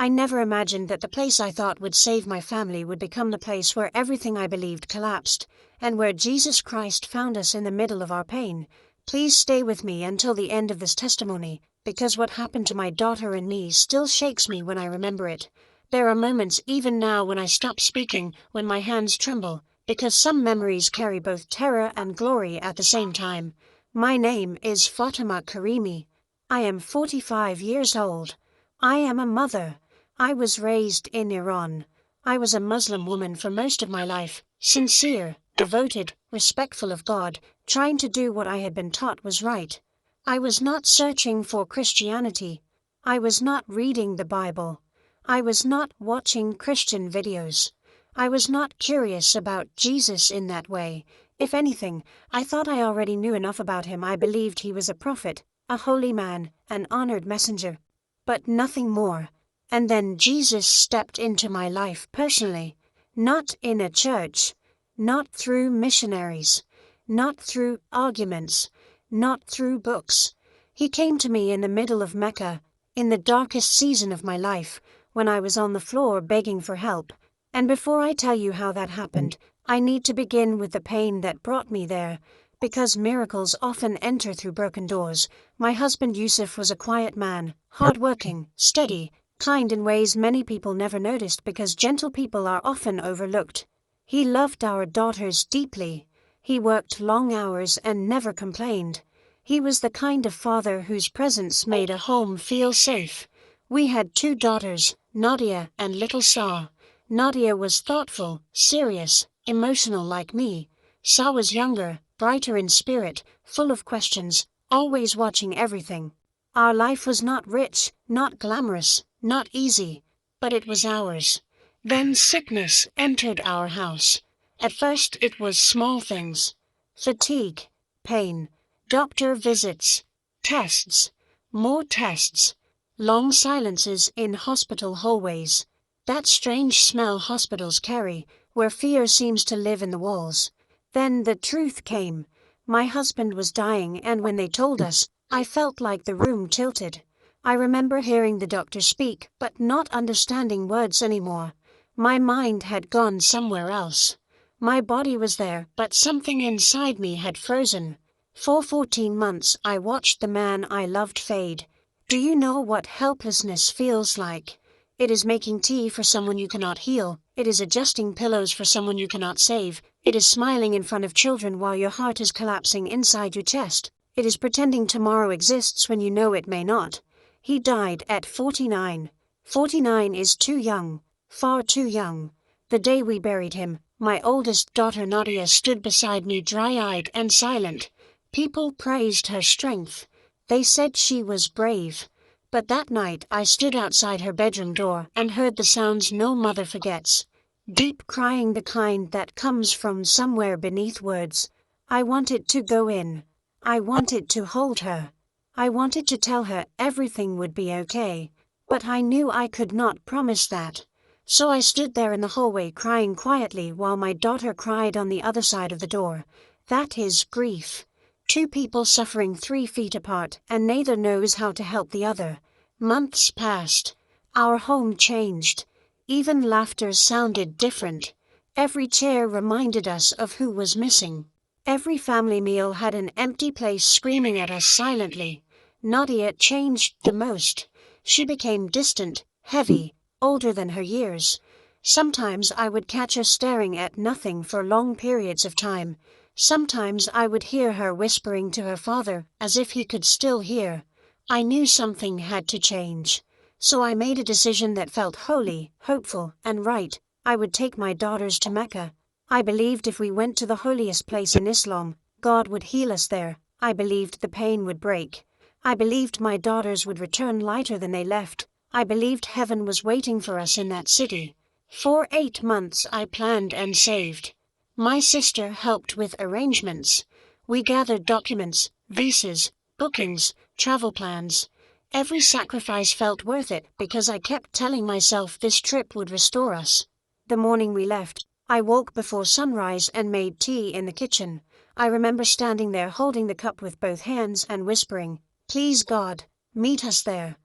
I never imagined that the place I thought would save my family would become the place where everything I believed collapsed, and where Jesus Christ found us in the middle of our pain. Please stay with me until the end of this testimony, because what happened to my daughter and me still shakes me when I remember it. There are moments even now when I stop speaking, when my hands tremble, because some memories carry both terror and glory at the same time. My name is Fatima Karimi. I am 45 years old. I am a mother. I was raised in Iran. I was a Muslim woman for most of my life, sincere, devoted, respectful of God, trying to do what I had been taught was right. I was not searching for Christianity. I was not reading the Bible. I was not watching Christian videos. I was not curious about Jesus in that way. If anything, I thought I already knew enough about him. I believed he was a prophet, a holy man, an honored messenger. But nothing more. And then Jesus stepped into my life personally, not in a church, not through missionaries, not through arguments, not through books. He came to me in the middle of Mecca, in the darkest season of my life, when I was on the floor begging for help. And before I tell you how that happened, I need to begin with the pain that brought me there, because miracles often enter through broken doors. My husband Yusuf was a quiet man, hardworking, steady, kind in ways many people never noticed because gentle people are often overlooked. He loved our daughters deeply. He worked long hours and never complained. He was the kind of father whose presence made a home feel safe. We had 2 daughters, Nadia and little Sa. Nadia was thoughtful, serious, emotional like me. Sa was younger, brighter in spirit, full of questions, always watching everything. Our life was not rich, not glamorous, not easy, but it was ours. Then sickness entered our house. At first it was small things. Fatigue, pain, doctor visits, tests, more tests, long silences in hospital hallways. That strange smell hospitals carry, where fear seems to live in the walls. Then the truth came. My husband was dying, and when they told us, I felt like the room tilted. I remember hearing the doctor speak, but not understanding words anymore. My mind had gone somewhere else. My body was there, but something inside me had frozen. For 14 months I watched the man I loved fade. Do you know what helplessness feels like? It is making tea for someone you cannot heal. It is adjusting pillows for someone you cannot save. It is smiling in front of children while your heart is collapsing inside your chest. It is pretending tomorrow exists when you know it may not. He died at 49. 49 is too young, far too young. The day we buried him, my oldest daughter Nadia stood beside me dry-eyed and silent. People praised her strength. They said she was brave. But that night I stood outside her bedroom door and heard the sounds no mother forgets. Deep crying, the kind that comes from somewhere beneath words. I wanted to go in. I wanted to hold her. I wanted to tell her everything would be okay. But I knew I could not promise that. So I stood there in the hallway crying quietly while my daughter cried on the other side of the door. That is grief. 2 people suffering 3 feet apart, and neither knows how to help the other. Months passed. Our home changed. Even laughter sounded different. Every chair reminded us of who was missing. Every family meal had an empty place screaming at us silently. Nadia changed the most. She became distant, heavy, older than her years. Sometimes I would catch her staring at nothing for long periods of time. Sometimes I would hear her whispering to her father, as if he could still hear. I knew something had to change. So I made a decision that felt holy, hopeful, and right. I would take my daughters to Mecca. I believed if we went to the holiest place in Islam, God would heal us there. I believed the pain would break. I believed my daughters would return lighter than they left. I believed heaven was waiting for us in that city. For 8 months I planned and saved. My sister helped with arrangements. We gathered documents, visas, bookings, travel plans. Every sacrifice felt worth it because I kept telling myself this trip would restore us. The morning we left, I woke before sunrise and made tea in the kitchen. I remember standing there holding the cup with both hands and whispering, "Please God, meet us there."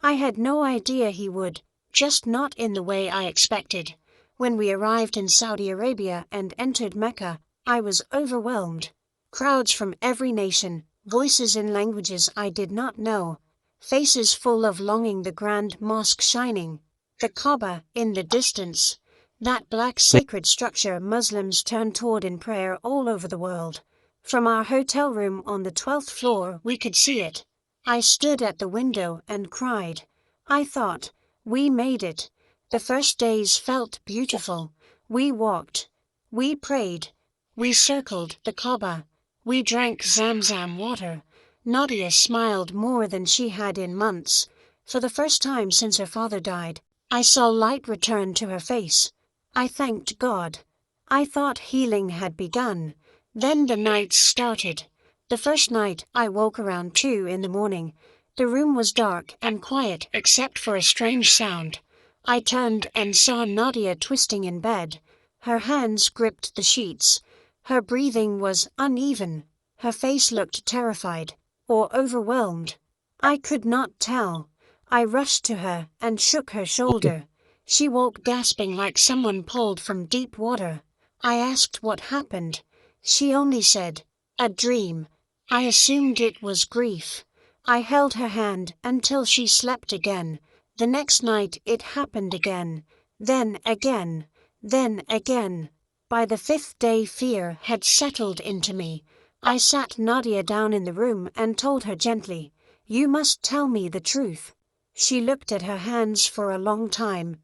I had no idea he would, just not in the way I expected. When we arrived in Saudi Arabia and entered Mecca, I was overwhelmed. Crowds from every nation, voices in languages I did not know, faces full of longing, the grand mosque shining, the Kaaba in the distance, that black sacred structure Muslims turn toward in prayer all over the world. From our hotel room on the 12th floor we could see it. I stood at the window and cried. I thought, we made it. The first days felt beautiful. We walked. We prayed. We circled the Kaaba. We drank Zamzam water. Nadia smiled more than she had in months. For the first time since her father died, I saw light return to her face. I thanked God. I thought healing had begun. Then the night started. The first night I woke around 2 in the morning. The room was dark and quiet except for a strange sound. I turned and saw Nadia twisting in bed. Her hands gripped the sheets. Her breathing was uneven. Her face looked terrified or overwhelmed. I could not tell. I rushed to her and shook her shoulder. She woke gasping like someone pulled from deep water. I asked what happened. She only said, "A dream." I assumed it was grief. I held her hand until she slept again. The next night it happened again. Then again. Then again. By the 5th day fear had settled into me. I sat Nadia down in the room and told her gently, "You must tell me the truth." She looked at her hands for a long time.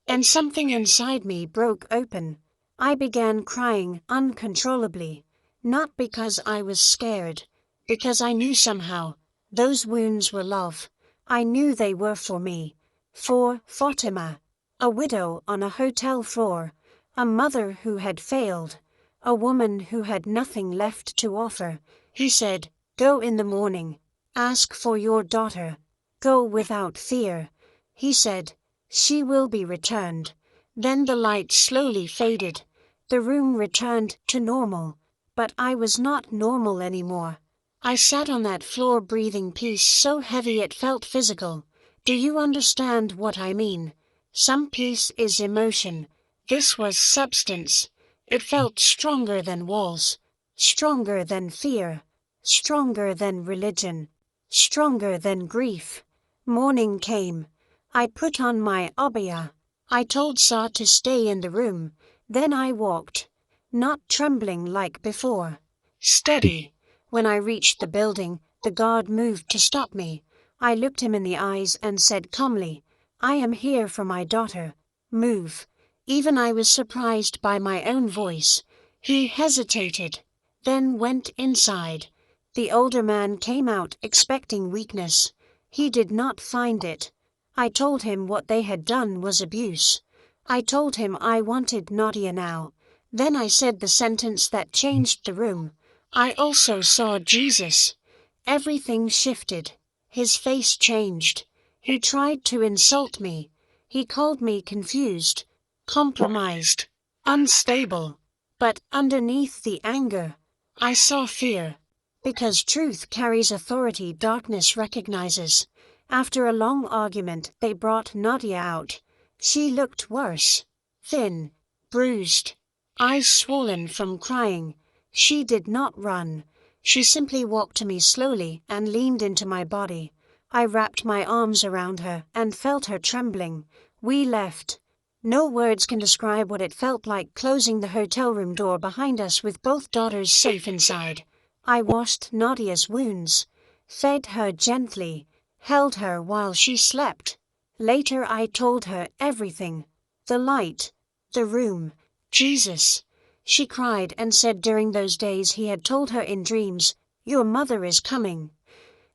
And something inside me broke open. I began crying uncontrollably. Not because I was scared. Because I knew somehow. Those wounds were love. I knew they were for me. For Fatima. A widow on a hotel floor. A mother who had failed. A woman who had nothing left to offer. He said, "Go in the morning. Ask for your daughter. Go without fear." He said, "She will be returned." Then the light slowly faded. The room returned to normal. But I was not normal anymore. I sat on that floor breathing peace so heavy it felt physical. Do you understand what I mean? Some peace is emotion. This was substance. It felt stronger than walls. Stronger than fear. Stronger than religion. Stronger than grief. Morning came. I put on my abaya. I told Sa to stay in the room. Then I walked. Not trembling like before. Steady. When I reached the building, the guard moved to stop me. I looked him in the eyes and said calmly, "I am here for my daughter. Move." Even I was surprised by my own voice. He hesitated, then went inside. The older man came out expecting weakness. He did not find it. I told him what they had done was abuse. I told him I wanted Nadia now. Then I said the sentence that changed the room. I also saw Jesus. Everything shifted. His face changed. He tried to insult me. He called me confused, compromised, unstable. But underneath the anger, I saw fear. Because truth carries authority, darkness recognizes. After a long argument, they brought Nadia out. She looked worse. Thin, bruised, eyes swollen from crying. She did not run. She simply walked to me slowly and leaned into my body. I wrapped my arms around her and felt her trembling. We left. No words can describe what it felt like closing the hotel room door behind us with both daughters safe inside. I washed Nadia's wounds, fed her gently, held her while she slept. Later I told her everything. The light, the room, Jesus. She cried and said during those days he had told her in dreams, "Your mother is coming."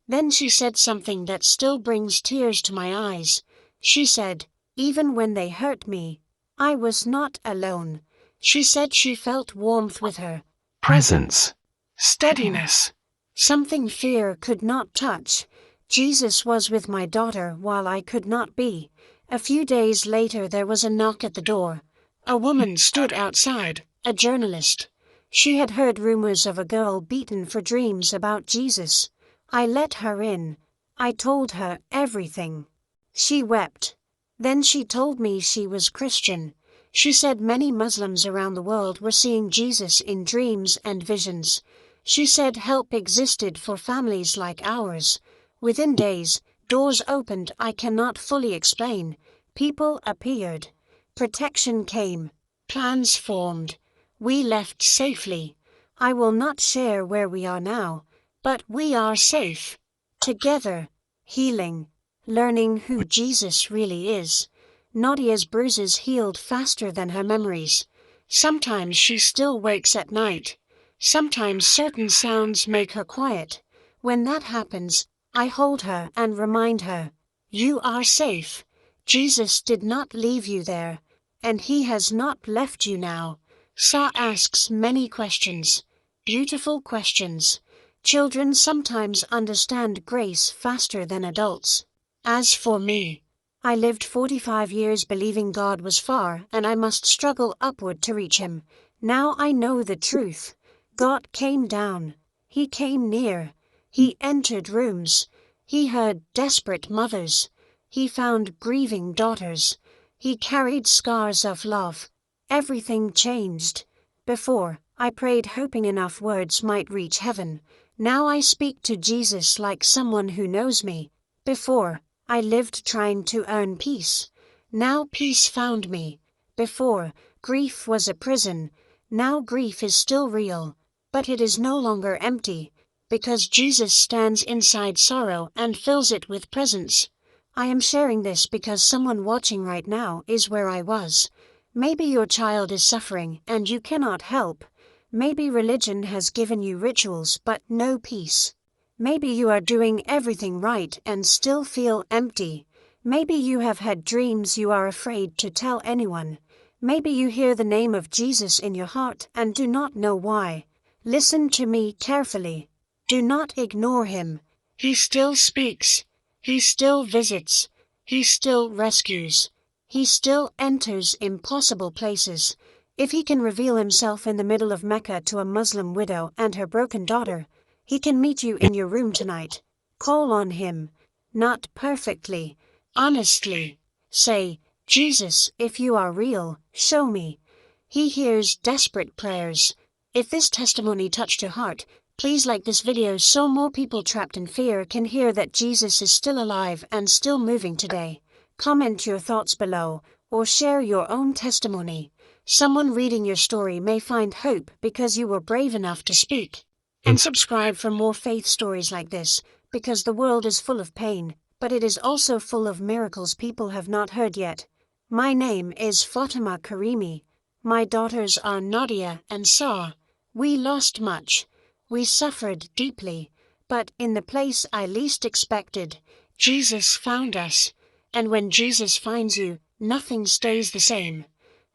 Then she said something that still brings tears to my eyes. She said, "Even when they hurt me, I was not alone." She said she felt warmth with her. Presence. Steadiness. Something fear could not touch. Jesus was with my daughter while I could not be. A few days later there was a knock at the door. A woman stood outside, a journalist. She had heard rumors of a girl beaten for dreams about Jesus. I let her in. I told her everything. She wept. Then she told me she was Christian. She said many Muslims around the world were seeing Jesus in dreams and visions. She said help existed for families like ours. Within days, doors opened I cannot fully explain. People appeared. Protection came. Plans formed. We left safely. I will not share where we are now, but we are safe. Together, healing, learning who Jesus really is. Nadia's bruises healed faster than her memories. Sometimes she still wakes at night. Sometimes certain sounds make her quiet. When that happens, I hold her and remind her, you are safe. Jesus did not leave you there, and he has not left you now. Sa asks many questions. Beautiful questions. Children sometimes understand grace faster than adults. As for me, I lived 45 years believing God was far and I must struggle upward to reach him. Now I know the truth. God came down. He came near. He entered rooms. He heard desperate mothers. He found grieving daughters. He carried scars of love. Everything changed. Before, I prayed hoping enough words might reach heaven. Now I speak to Jesus like someone who knows me. Before, I lived trying to earn peace. Now peace found me. Before, grief was a prison. Now grief is still real, but it is no longer empty, because Jesus stands inside sorrow and fills it with presence. I am sharing this because someone watching right now is where I was. Maybe your child is suffering and you cannot help. Maybe religion has given you rituals but no peace. Maybe you are doing everything right and still feel empty. Maybe you have had dreams you are afraid to tell anyone. Maybe you hear the name of Jesus in your heart and do not know why. Listen to me carefully. Do not ignore him. He still speaks. He still visits. He still rescues. He still enters impossible places. If he can reveal himself in the middle of Mecca to a Muslim widow and her broken daughter, he can meet you in your room tonight. Call on him. Not perfectly, honestly. Say, Jesus, if you are real, show me. He hears desperate prayers. If this testimony touched your heart, please like this video so more people trapped in fear can hear that Jesus is still alive and still moving today. Comment your thoughts below, or share your own testimony. Someone reading your story may find hope because you were brave enough to speak. And subscribe for more faith stories like this, because the world is full of pain, but it is also full of miracles people have not heard yet. My name is Fatima Karimi. My daughters are Nadia and Sa. We lost much. We suffered deeply, but in the place I least expected, Jesus found us. And when Jesus finds you, nothing stays the same.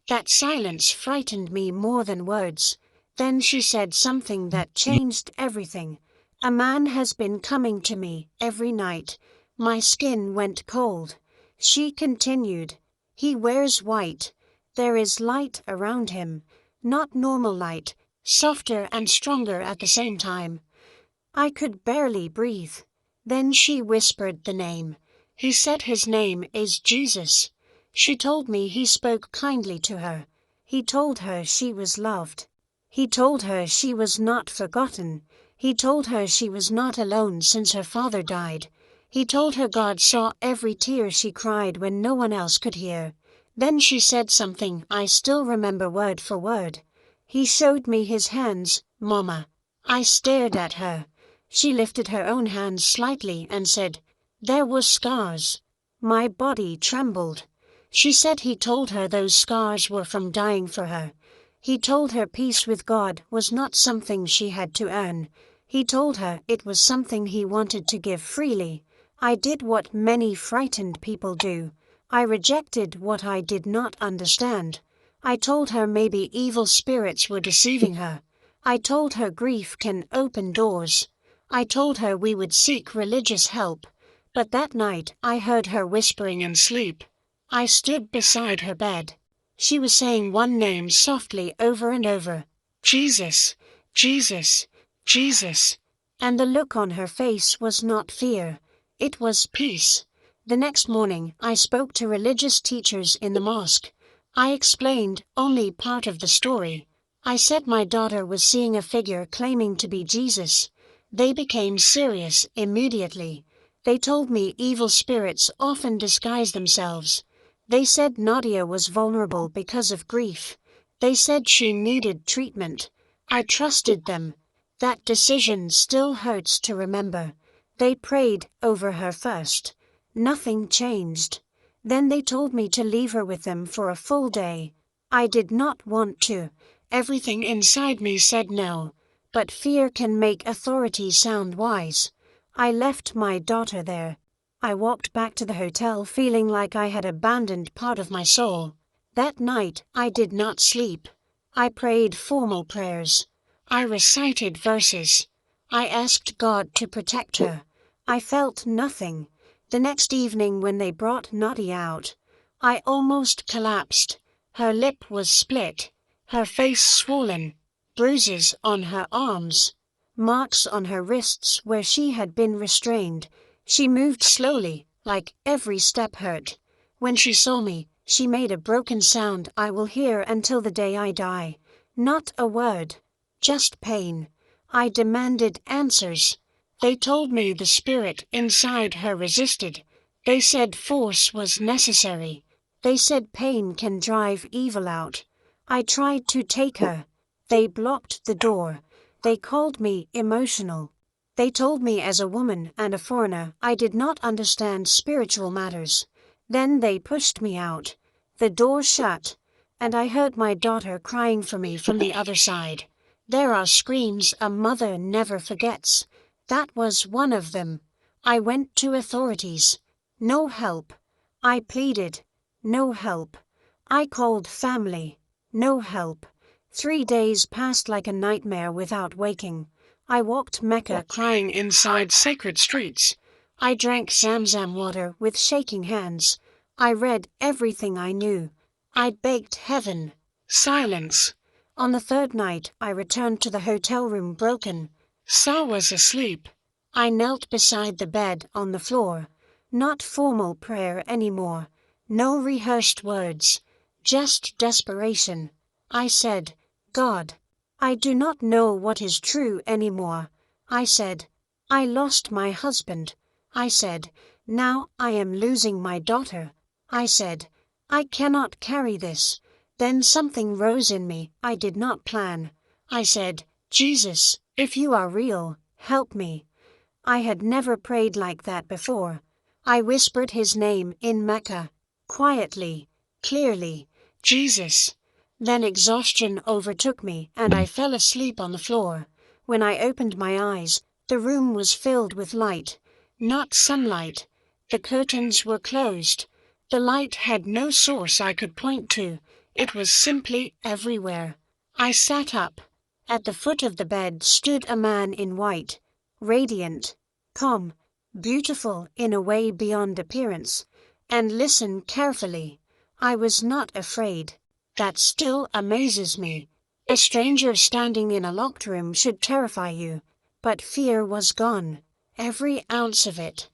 That silence frightened me more than words. Then she said something that changed everything. A man has been coming to me every night. My skin went cold. She continued. He wears white. There is light around him. Not normal light, softer and stronger at the same time. I could barely breathe. Then she whispered the name. He said his name is Jesus. She told me he spoke kindly to her. He told her she was loved. He told her she was not forgotten. He told her she was not alone since her father died. He told her God saw every tear she cried when no one else could hear. Then she said something I still remember word for word. He showed me his hands, Mama. I stared at her. She lifted her own hands slightly and said, there were scars. My body trembled. She said he told her those scars were from dying for her. He told her peace with God was not something she had to earn. He told her it was something he wanted to give freely. I did what many frightened people do. I rejected what I did not understand. I told her maybe evil spirits were deceiving her. I told her grief can open doors. I told her we would seek religious help. But that night I heard her whispering in sleep. I stood beside her bed. She was saying one name softly over and over. Jesus, Jesus, Jesus. And the look on her face was not fear. It was peace. The next morning, I spoke to religious teachers in the mosque. I explained only part of the story. I said my daughter was seeing a figure claiming to be Jesus. They became serious immediately. They told me evil spirits often disguise themselves. They said Nadia was vulnerable because of grief. They said she needed treatment. I trusted them. That decision still hurts to remember. They prayed over her first. Nothing changed. Then they told me to leave her with them for a full day. I did not want to. Everything inside me said no. But fear can make authority sound wise. I left my daughter there. I walked back to the hotel feeling like I had abandoned part of my soul. That night, I did not sleep. I prayed formal prayers. I recited verses. I asked God to protect her. I felt nothing. The next evening when they brought Nadia out, I almost collapsed. Her lip was split, her face swollen, bruises on her arms, marks on her wrists where she had been restrained. She moved slowly, like every step hurt. When she saw me, she made a broken sound I will hear until the day I die. Not a word, just pain. I demanded answers. They told me the spirit inside her resisted. They said force was necessary. They said pain can drive evil out. I tried to take her. They blocked the door. They called me emotional. They told me as a woman and a foreigner I did not understand spiritual matters. Then they pushed me out. The door shut, and I heard my daughter crying for me from the other side. There are screams a mother never forgets. That was one of them. I went to authorities. No help. I pleaded. No help. I called family. No help. 3 days passed like a nightmare without waking. I walked Mecca crying inside sacred streets. I drank Zamzam water with shaking hands. I read everything I knew. I begged heaven. Silence. On the third night, I returned to the hotel room broken. Sa was asleep. I knelt beside the bed on the floor. Not formal prayer anymore. No rehearsed words. Just desperation. I said, God, I do not know what is true anymore. I said, I lost my husband. I said, now I am losing my daughter. I said, I cannot carry this. Then something rose in me I did not plan. I said, Jesus, if you are real, help me. I had never prayed like that before. I whispered his name in Mecca, quietly, clearly, Jesus. Then exhaustion overtook me and I fell asleep on the floor. When I opened my eyes, the room was filled with light, not sunlight. The curtains were closed. The light had no source I could point to. It was simply everywhere. I sat up. At the foot of the bed stood a man in white, radiant, calm, beautiful in a way beyond appearance. And listen carefully. I was not afraid. That still amazes me. A stranger standing in a locked room should terrify you. But fear was gone. Every ounce of it.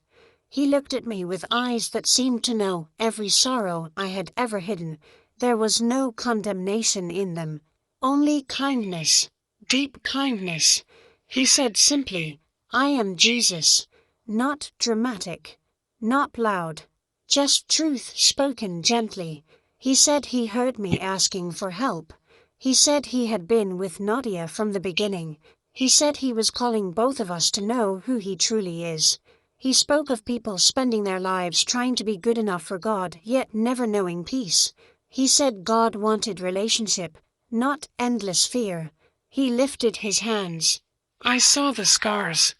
He looked at me with eyes that seemed to know every sorrow I had ever hidden. There was no condemnation in them. Only kindness. Deep kindness. He said simply, I am Jesus. Not dramatic. Not loud. Just truth spoken gently. He said he heard me asking for help. He said he had been with Nadia from the beginning. He said he was calling both of us to know who he truly is. He spoke of people spending their lives trying to be good enough for God, yet never knowing peace. He said God wanted relationship, not endless fear. He lifted his hands. I saw the scars.